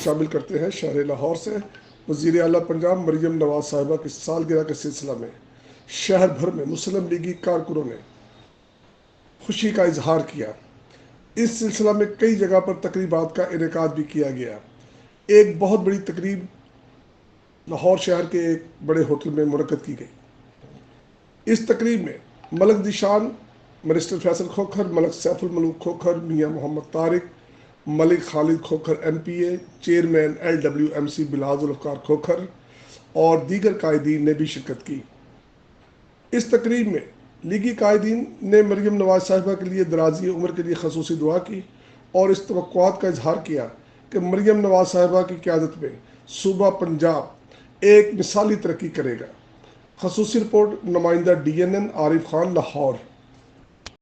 شامل کرتے ہیں شہر لاہور سے وزیر اعلیٰ پنجاب مریم نواز صاحبہ کی سالگرہ کے سلسلہ میں شہر بھر میں مسلم لیگی کارکنوں نے خوشی کا اظہار کیا۔ اس سلسلہ میں کئی جگہ پر تقریبات کا انعقاد بھی کیا گیا۔ ایک بہت بڑی تقریب لاہور شہر کے ایک بڑے ہوٹل میں منعقد کی گئی۔ اس تقریب میں ملک ذیشان منسٹر فیصل کھوکھر، ملک سیف الملوک کھوکھر، میاں محمد طارق، ملک خالد کھوکھر MPA، چیئرمین LWMC بلال ذوالفقار کھوکھر اور دیگر قائدین نے بھی شرکت کی۔ اس تقریب میں لیگی قائدین نے مریم نواز صاحبہ کے لیے درازی عمر کے لیے خصوصی دعا کی اور اس توقعات کا اظہار کیا کہ مریم نواز صاحبہ کی قیادت میں صوبہ پنجاب ایک مثالی ترقی کرے گا۔ خصوصی رپورٹ نمائندہ DNN عارف خان لاہور۔